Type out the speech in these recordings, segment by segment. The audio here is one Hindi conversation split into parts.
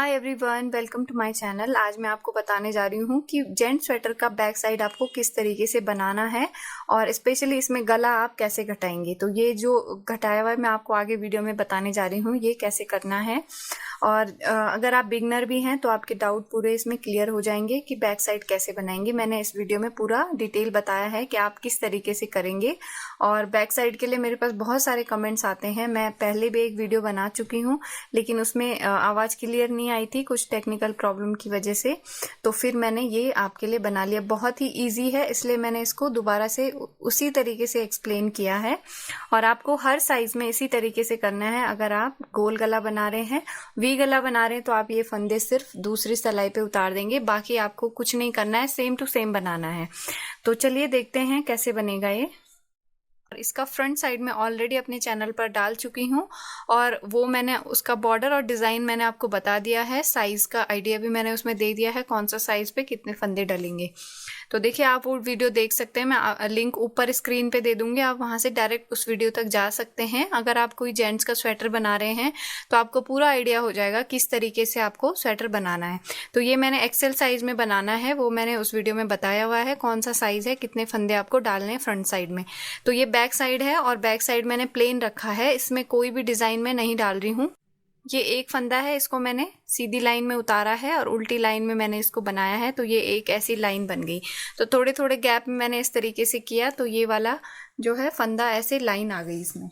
Hi everyone, welcome to my channel. आज मैं आपको बताने जा रही हूँ कि जेंट स्वेटर का बैक साइड आपको किस तरीके से बनाना है और स्पेशली इसमें गला आप कैसे घटाएंगे। तो ये जो घटाया हुआ है मैं आपको आगे वीडियो में बताने जा रही हूँ ये कैसे करना है। और अगर आप बिगनर भी हैं तो आपके डाउट पूरे इसमें क्लियर हो जाएंगे कि बैक साइड कैसे बनाएंगे। मैंने इस वीडियो में पूरा डिटेल बताया है कि आप किस तरीके से करेंगे। और बैक साइड के लिए मेरे पास बहुत सारे कमेंट्स आते हैं। मैं पहले भी एक वीडियो बना चुकी हूँ लेकिन उसमें आवाज़ क्लियर नहीं आई थी कुछ टेक्निकल प्रॉब्लम की वजह से, तो फिर मैंने ये आपके लिए बना लिया। बहुत ही ईजी है इसलिए मैंने इसको दोबारा से उसी तरीके से एक्सप्लेन किया है। और आपको हर साइज में इसी तरीके से करना है। अगर आप गोल गला बना रहे हैं, वी गला बना रहे हैं तो आप ये फंदे सिर्फ दूसरी सिलाई पे उतार देंगे, बाकी आपको कुछ नहीं करना है, सेम टू सेम बनाना है। तो चलिए देखते हैं कैसे बनेगा ये। और इसका फ्रंट साइड में ऑलरेडी अपने चैनल पर डाल चुकी हूँ और वो मैंने उसका बॉर्डर और डिज़ाइन मैंने आपको बता दिया है। साइज़ का आइडिया भी मैंने उसमें दे दिया है, कौन सा साइज़ पे कितने फंदे डलेंगे। तो देखिए आप वो वीडियो देख सकते हैं, मैं लिंक ऊपर स्क्रीन पे दे दूंगी, आप वहां से डायरेक्ट उस वीडियो तक जा सकते हैं। अगर आप कोई जेंट्स का स्वेटर बना रहे हैं तो आपको पूरा आइडिया हो जाएगा किस तरीके से आपको स्वेटर बनाना है। तो ये मैंने एक्सेल साइज में बनाना है, वो मैंने उस वीडियो में बताया हुआ है कौन सा साइज है, कितने फंदे आपको डालने हैं फ्रंट साइड में। तो ये बैक साइड है और बैक साइड मैंने प्लेन रखा है, इसमें कोई भी डिजाइन में नहीं डाल रही हूँ। ये एक फंदा है, इसको मैंने सीधी लाइन में उतारा है और उल्टी लाइन में मैंने इसको बनाया है, तो ये एक ऐसी लाइन बन गई। तो थोड़े थोड़े गैप में मैंने इस तरीके से किया तो ये वाला जो है फंदा ऐसे लाइन आ गई इसमें।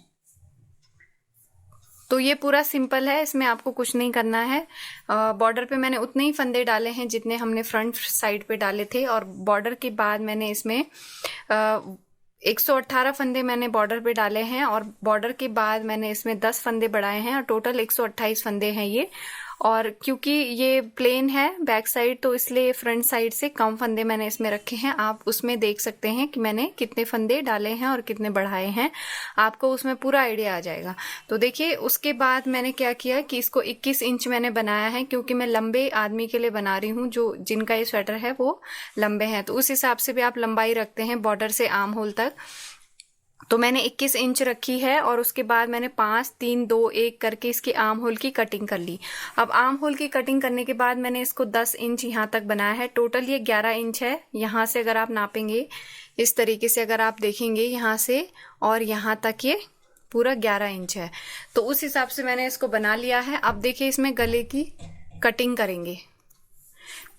तो ये पूरा सिंपल है, इसमें आपको कुछ नहीं करना है। बॉर्डर पे मैंने उतने ही फंदे डाले हैं जितने हमने फ्रंट साइड पे डाले थे और बॉर्डर के बाद मैंने इसमें 118 फंदे मैंने बॉर्डर पे डाले हैं और बॉर्डर के बाद मैंने इसमें 10 फंदे बढ़ाए हैं और टोटल 128 फंदे हैं ये। और क्योंकि ये प्लेन है बैक साइड तो इसलिए फ्रंट साइड से कम फंदे मैंने इसमें रखे हैं। आप उसमें देख सकते हैं कि मैंने कितने फंदे डाले हैं और कितने बढ़ाए हैं, आपको उसमें पूरा आइडिया आ जाएगा। तो देखिए उसके बाद मैंने क्या किया कि इसको 21 इंच मैंने बनाया है, क्योंकि मैं लंबे आदमी के लिए बना रही हूँ, जो जिनका ये स्वेटर है वो लंबे हैं, तो उस हिसाब से भी आप लंबाई रखते हैं बॉर्डर से आर्म होल तक। तो मैंने 21 इंच रखी है और उसके बाद मैंने 5 3 2 1 करके इसकी आर्म होल की कटिंग कर ली। अब आर्म होल की कटिंग करने के बाद मैंने इसको 10 इंच यहाँ तक बनाया है। टोटल ये 11 इंच है। यहाँ से अगर आप नापेंगे इस तरीके से, अगर आप देखेंगे यहाँ से और यहाँ तक ये पूरा 11 इंच है, तो उस हिसाब से मैंने इसको बना लिया है। अब देखिए इसमें गले की कटिंग करेंगे,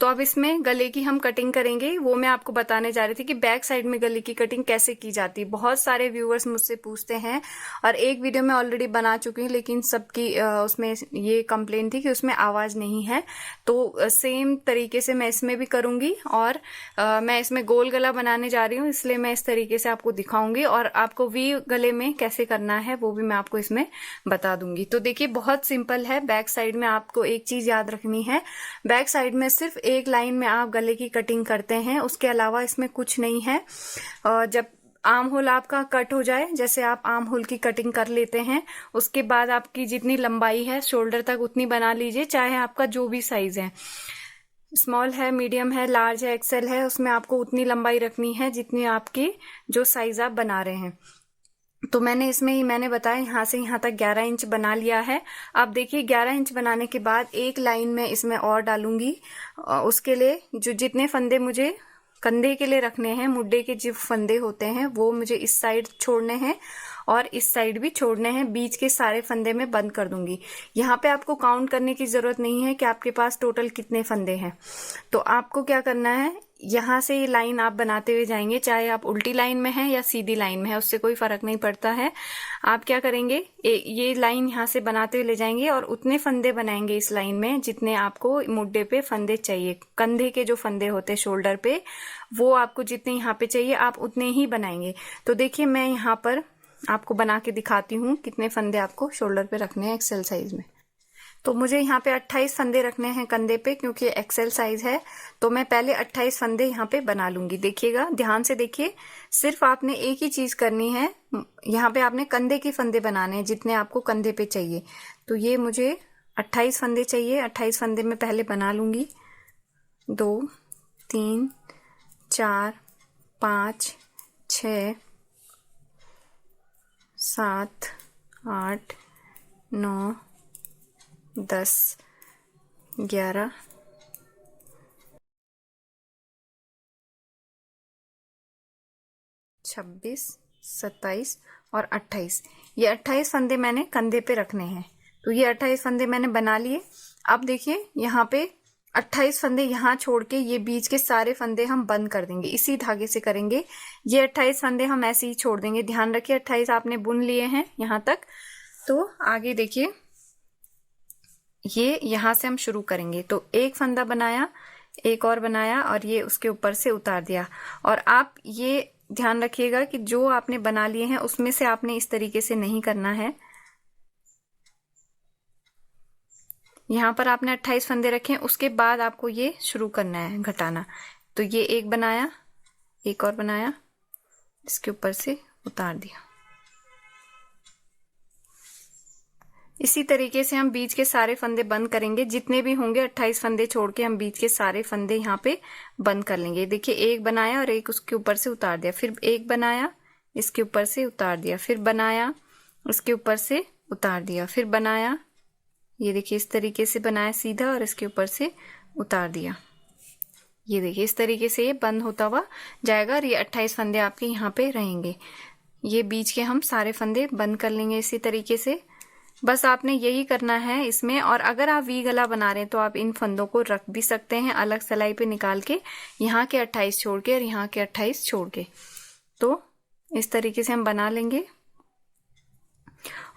तो अब इसमें गले की हम कटिंग करेंगे, वो मैं आपको बताने जा रही थी कि बैक साइड में गले की कटिंग कैसे की जाती है। बहुत सारे व्यूअर्स मुझसे पूछते हैं और एक वीडियो में ऑलरेडी बना चुकी हूँ लेकिन सबकी उसमें ये कंप्लेंट थी कि उसमें आवाज नहीं है। तो सेम तरीके से मैं इसमें भी करूंगी और मैं इसमें गोल गला बनाने जा रही हूँ, इसलिए मैं इस तरीके से आपको दिखाऊंगी और आपको वी गले में कैसे करना है वो भी मैं आपको इसमें बता दूंगी। तो देखिए बहुत सिंपल है। बैक साइड में आपको एक चीज याद रखनी है, बैक साइड में सिर्फ एक लाइन में आप गले की कटिंग करते हैं, उसके अलावा इसमें कुछ नहीं है। जब आर्म होल आपका कट हो जाए, जैसे आप आर्म होल की कटिंग कर लेते हैं, उसके बाद आपकी जितनी लंबाई है शोल्डर तक उतनी बना लीजिए, चाहे आपका जो भी साइज है, स्मॉल है, मीडियम है, लार्ज है, एक्सेल है, उसमें आपको उतनी लंबाई रखनी है जितनी आपकी जो साइज आप बना रहे हैं। तो मैंने इसमें ही मैंने बताया यहाँ से यहाँ तक 11 इंच बना लिया है। अब देखिए 11 इंच बनाने के बाद एक लाइन में इसमें और डालूंगी। उसके लिए जो जितने फंदे मुझे कंधे के लिए रखने हैं, मुड्डे के जो फंदे होते हैं वो मुझे इस साइड छोड़ने हैं और इस साइड भी छोड़ने हैं। बीच के सारे फंदे में बंद कर दूंगी। यहाँ पे आपको काउंट करने की जरूरत नहीं है कि आपके पास टोटल कितने फंदे हैं। तो आपको क्या करना है, यहाँ से ये लाइन आप बनाते हुए जाएंगे, चाहे आप उल्टी लाइन में हैं या सीधी लाइन में है, उससे कोई फर्क नहीं पड़ता है। आप क्या करेंगे, ये लाइन यहाँ से बनाते हुए ले जाएंगे और उतने फंदे बनाएंगे इस लाइन में जितने आपको मुड्डे पे फंदे चाहिए। कंधे के जो फंदे होते हैं शोल्डर पे, वो आपको जितने यहाँ पे चाहिए आप उतने ही बनाएंगे। तो देखिए मैं यहाँ पर आपको बना के दिखाती हूँ कितने फंदे आपको शोल्डर पे रखने हैं एक्सेल साइज में। तो मुझे यहाँ पे 28 फंदे रखने हैं कंधे पे, क्योंकि एक्सेल साइज है, तो मैं पहले 28 फंदे यहाँ पे बना लूंगी। देखिएगा ध्यान से देखिए, सिर्फ आपने एक ही चीज करनी है, यहाँ पे आपने कंधे के फंदे बनाने हैं जितने आपको कंधे पे चाहिए। तो ये मुझे 28 फंदे चाहिए, 28 फंदे मैं पहले बना लूंगी। 2 3 4 5 6 7 8 9 10 11, 26, 27 और 28। ये 28 फंदे मैंने कंधे पे रखने हैं। तो ये 28 फंदे मैंने बना लिए। अब देखिए यहाँ पे 28 फंदे यहाँ छोड़ के ये बीच के सारे फंदे हम बंद कर देंगे, इसी धागे से करेंगे। ये 28 फंदे हम ऐसे ही छोड़ देंगे। ध्यान रखिए 28 आपने बुन लिए हैं यहाँ तक। तो आगे देखिए ये यहाँ से हम शुरू करेंगे। तो एक फंदा बनाया, एक और बनाया और ये उसके ऊपर से उतार दिया। और आप ये ध्यान रखिएगा कि जो आपने बना लिए हैं उसमें से आपने इस तरीके से नहीं करना है। यहाँ पर आपने 28 फंदे रखे हैं, उसके बाद आपको ये शुरू करना है घटाना। तो ये एक बनाया, एक और बनाया, इसके ऊपर से उतार दिया। इसी तरीके से हम बीच के सारे फंदे बंद करेंगे। जितने भी होंगे 28 फंदे छोड़ के हम बीच के सारे फंदे यहाँ पे बंद कर लेंगे। देखिए एक बनाया और एक उसके ऊपर से उतार दिया, फिर एक बनाया, इसके ऊपर से उतार दिया, फिर बनाया, उसके ऊपर से उतार दिया, फिर बनाया, ये देखिए इस तरीके से बनाया सीधा और इसके ऊपर से उतार दिया। ये देखिए इस तरीके से ये बंद होता हुआ जाएगा और ये 28 फंदे आपके यहाँ पे रहेंगे। ये बीच के हम सारे फंदे बंद कर लेंगे इसी तरीके से। बस आपने यही करना है इसमें। और अगर आप वी गला बना रहे हैं तो आप इन फंदों को रख भी सकते हैं अलग सिलाई पे निकाल के, यहाँ के 28 छोड़ के और यहाँ के 28 छोड़ के। तो इस तरीके से हम बना लेंगे।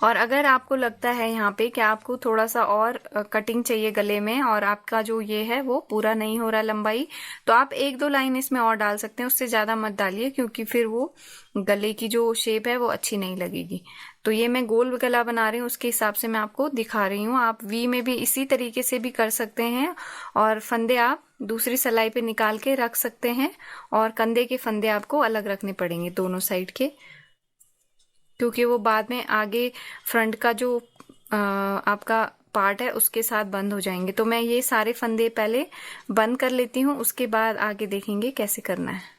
और अगर आपको लगता है यहाँ पे कि आपको थोड़ा सा और कटिंग चाहिए गले में और आपका जो ये है वो पूरा नहीं हो रहा लंबाई, तो आप 1-2 लाइन इसमें और डाल सकते हैं। उससे ज्यादा मत डालिए क्योंकि फिर वो गले की जो शेप है वो अच्छी नहीं लगेगी। तो ये मैं गोल गला बना रही हूँ, उसके हिसाब से मैं आपको दिखा रही हूँ। आप वी में भी इसी तरीके से भी कर सकते हैं और फंदे आप दूसरी सिलाई पे निकाल के रख सकते हैं और कंधे के फंदे आपको अलग रखने पड़ेंगे दोनों साइड के, क्योंकि वो बाद में आगे फ्रंट का जो आपका पार्ट है उसके साथ बंद हो जाएंगे। तो मैं ये सारे फंदे पहले बंद कर लेती हूँ, उसके बाद आगे देखेंगे कैसे करना है।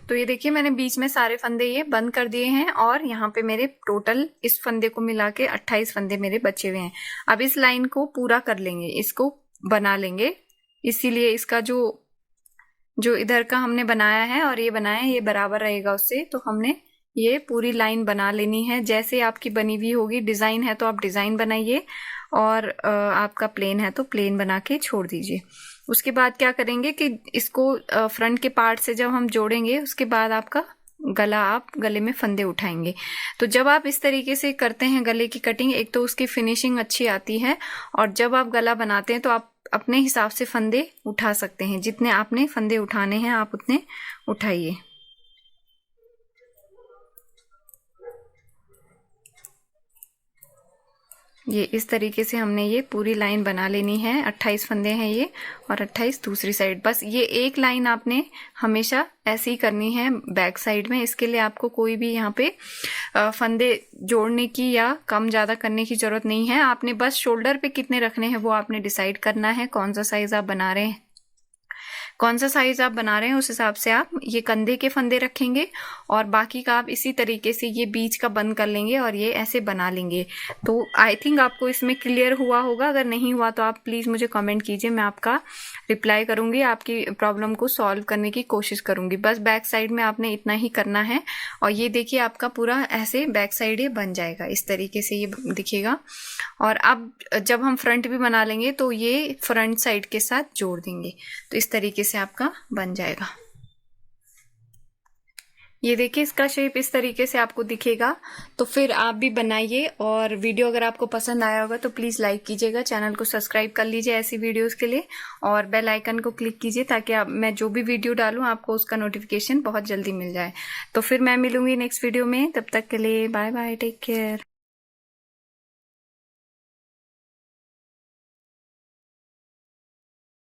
तो ये देखिए मैंने बीच में सारे फंदे ये बंद कर दिए हैं और यहाँ पे मेरे टोटल इस फंदे को मिला के 28 फंदे मेरे बचे हुए हैं। अब इस लाइन को पूरा कर लेंगे, इसको बना लेंगे। इसीलिए इसका जो इधर का हमने बनाया है और ये बनाया है ये बराबर रहेगा उससे। तो हमने ये पूरी लाइन बना लेनी है जैसे आपकी बनी हुई होगी। डिजाइन है तो आप डिजाइन बनाइए और आपका प्लेन है तो प्लेन बना के छोड़ दीजिए। उसके बाद क्या करेंगे कि इसको फ्रंट के पार्ट से जब हम जोड़ेंगे उसके बाद आपका गला, आप गले में फंदे उठाएंगे। तो जब आप इस तरीके से करते हैं गले की कटिंग, एक तो उसकी फिनिशिंग अच्छी आती है और जब आप गला बनाते हैं तो आप अपने हिसाब से फंदे उठा सकते हैं। जितने आपने फंदे उठाने हैं आप उतने उठाइए। ये इस तरीके से हमने ये पूरी लाइन बना लेनी है। 28 फंदे हैं ये और 28 दूसरी साइड। बस ये एक लाइन आपने हमेशा ऐसे ही करनी है बैक साइड में। इसके लिए आपको कोई भी यहाँ पे फंदे जोड़ने की या कम ज्यादा करने की जरूरत नहीं है। आपने बस शोल्डर पे कितने रखने हैं वो आपने डिसाइड करना है। कौन सा साइज आप बना रहे हैं, कौन सा साइज आप बना रहे हैं उस हिसाब से आप ये कंधे के फंदे रखेंगे और बाकी का आप इसी तरीके से ये बीच का बंद कर लेंगे और ये ऐसे बना लेंगे। तो आई थिंक आपको इसमें क्लियर हुआ होगा। अगर नहीं हुआ तो आप प्लीज मुझे कमेंट कीजिए, मैं आपका रिप्लाई करूंगी, आपकी प्रॉब्लम को सॉल्व करने की कोशिश करूंगी। बस बैक साइड में आपने इतना ही करना है और ये देखिए आपका पूरा ऐसे बैक साइड ये बन जाएगा, इस तरीके से ये दिखेगा। और अब जब हम फ्रंट भी बना लेंगे तो ये फ्रंट साइड के साथ जोड़ देंगे, तो इस तरीके से आपका बन जाएगा। ये देखिए इसका शेप इस तरीके से आपको दिखेगा। तो फिर आप भी बनाइए और वीडियो अगर आपको पसंद आया होगा तो प्लीज लाइक कीजिएगा, चैनल को सब्सक्राइब कर लीजिए ऐसी वीडियोस के लिए और बेल आइकन को क्लिक कीजिए ताकि आप मैं जो भी वीडियो डालूं आपको उसका नोटिफिकेशन बहुत जल्दी मिल जाए। तो फिर मैं मिलूंगी नेक्स्ट वीडियो में, तब तक के लिए बाय बाय, टेक केयर।